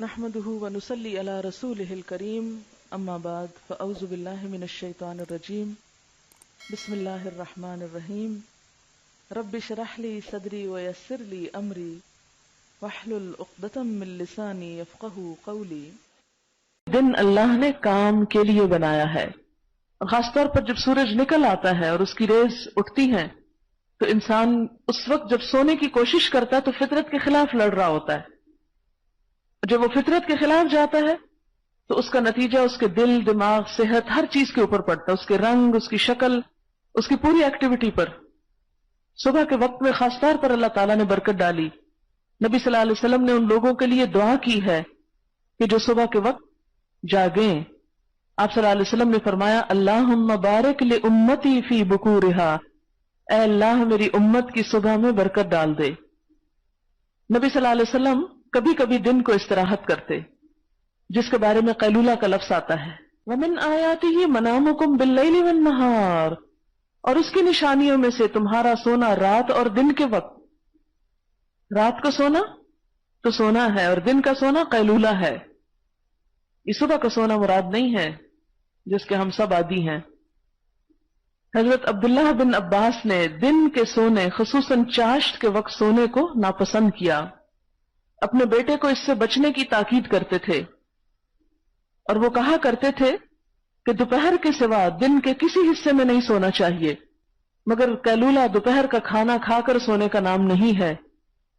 نحمده ونصلي على رسوله الكريم اما بعد فاعوذ بالله من الشيطان الرجيم بسم الله الرحمن الرحيم رب اشرح لي صدري ويسر لي امري واحلل عقدة من لساني يفقهوا قولي۔ دن اللہ نے کام کے لیے بنایا ہے، اور خاص طور پر جب سورج نکل آتا ہے اور اس کی ریز اٹھتی ہیں تو انسان اس وقت جب سونے کی کوشش کرتا ہے تو فطرت کے خلاف لڑ رہا ہوتا ہے۔ جب وہ فطرت کے خلاف جاتا ہے تو اس کا نتیجہ اس کے دل، دماغ، صحت، ہر چیز کے اوپر پڑتا ہے، اس کے رنگ، اس کی شکل، اس کی پوری ایکٹیویٹی پر۔ صبح کے وقت میں خاص طور پر اللہ تعالیٰ نے برکت ڈالی۔ نبی صلی اللہ علیہ وسلم نے ان لوگوں کے لیے دعا کی ہے کہ جو صبح کے وقت جاگیں۔ آپ صلی اللہ علیہ وسلم نے فرمایا اللہم بارک لامتی فی بکورہا، اے اللہ میری امت کی صبح میں برکت ڈال دے۔ نبی صلی اللہ علیہ وسلم کبھی کبھی دن کو استراحت کرتے، جس کے بارے میں قیلولہ کا لفظ آتا ہے۔ وَمِنْ آیَاتِهِ مَنَامُكُمْ بِاللَّيْلِ وَالنَّهَارِ، اور اس کی نشانیوں میں سے تمہارا سونا رات اور دن کے وقت۔ رات کو سونا تو سونا ہے اور دن کا سونا قیلولہ ہے۔ یہ صبح کا سونا مراد نہیں ہے جس کے ہم سب عادی ہیں۔ حضرت عبداللہ بن عباس نے دن کے سونے خصوصاً چاشت کے وقت سونے کو ناپسند کیا، اپنے بیٹے کو اس سے بچنے کی تاکید کرتے تھے، اور وہ کہا کرتے تھے کہ دوپہر کے سوا دن کے کسی حصے میں نہیں سونا چاہیے، مگر قیلولہ دوپہر کا کھانا کھا کر سونے کا نام نہیں ہے۔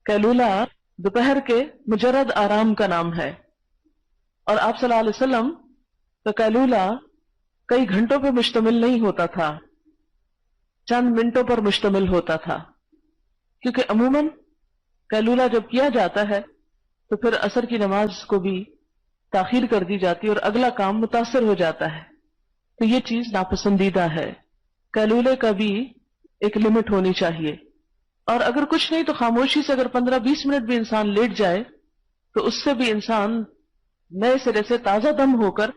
قیلولہ دوپہر کے مجرد آرام کا نام ہے، اور آپ صلی اللہ علیہ وسلم کا قیلولہ کئی گھنٹوں پہ مشتمل نہیں ہوتا تھا، چند منٹوں پر مشتمل ہوتا تھا، کیونکہ عموماً قیلولہ جب کیا جاتا ہے تو پھر عصر کی نماز کو بھی تاخیر کر دی جاتی اور اگلا کام متاثر ہو جاتا ہے، تو یہ چیز ناپسندیدہ ہے۔ قیلولے کا بھی ایک لمٹ ہونی چاہیے، اور اگر کچھ نہیں تو خاموشی سے اگر 15-20 منٹ بھی انسان لیٹ جائے تو اس سے بھی انسان نئے سرے سے تازہ دم ہو کر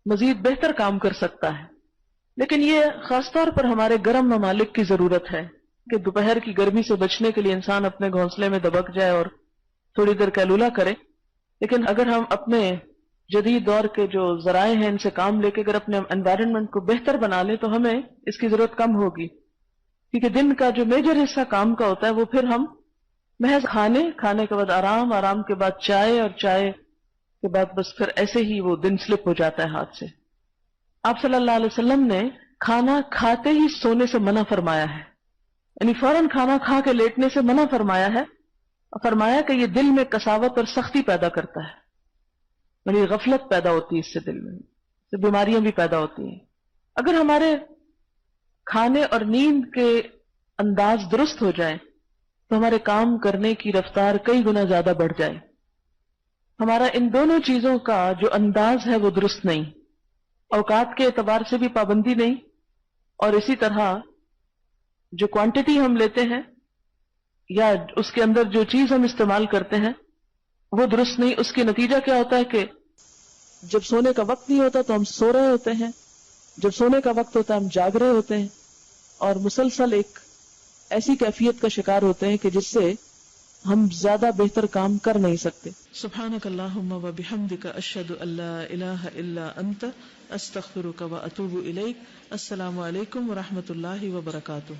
مزید بہتر کام کر سکتا ہے۔ لیکن یہ خاص طور پر ہمارے گرم ممالک کی ضرورت ہے کہ دوپہر کی گرمی سے بچنے کے لیے انسان اپنے گھونسلے میں دبک جائے اور تھوڑی دیر قیلولہ کرے۔ لیکن اگر ہم اپنے جدید دور کے جو ذرائع ہیں ان سے کام لے کے اگر اپنے انوائرنمنٹ کو بہتر بنا لیں تو ہمیں اس کی ضرورت کم ہوگی، کیونکہ دن کا جو میجر حصہ کام کا ہوتا ہے وہ پھر ہم محض کھانے کے بعد آرام کے بعد چائے، اور چائے کے بعد بس پھر ایسے ہی وہ دن سلپ ہو جاتا ہے ہاتھ سے۔ آپ صلی اللہ علیہ وسلم نے کھانا کھاتے ہی سونے سے منع فرمایا ہے، یعنی فوراً کھانا کھا کے لیٹنے سے منع فرمایا ہے، فرمایا کہ یہ دل میں قساوت اور سختی پیدا کرتا ہے، یعنی غفلت پیدا ہوتی ہے اس سے، دل میں اس سے بیماریاں بھی پیدا ہوتی ہیں۔ اگر ہمارے کھانے اور نیند کے انداز درست ہو جائیں تو ہمارے کام کرنے کی رفتار کئی گنا زیادہ بڑھ جائے۔ ہمارا ان دونوں چیزوں کا جو انداز ہے وہ درست نہیں، اوقات کے اعتبار سے بھی پابندی نہیں، اور اسی طرح جو کوانٹٹی ہم لیتے ہیں یا اس کے اندر جو چیز ہم استعمال کرتے ہیں وہ درست نہیں۔ اس کے نتیجہ کیا ہوتا ہے کہ جب سونے کا وقت نہیں ہوتا تو ہم سو رہے ہوتے ہیں، جب سونے کا وقت ہوتا ہے ہم جاگ رہے ہوتے ہیں، اور مسلسل ایک ایسی کیفیت کا شکار ہوتے ہیں کہ جس سے ہم زیادہ بہتر کام کر نہیں سکتے۔ سبحانک اللہم و بحمدک اشہد ان لا الہ الا انت استغفرک و اتوب الیک۔ السلام علیکم و رحمۃ اللہ وبرکاتہ۔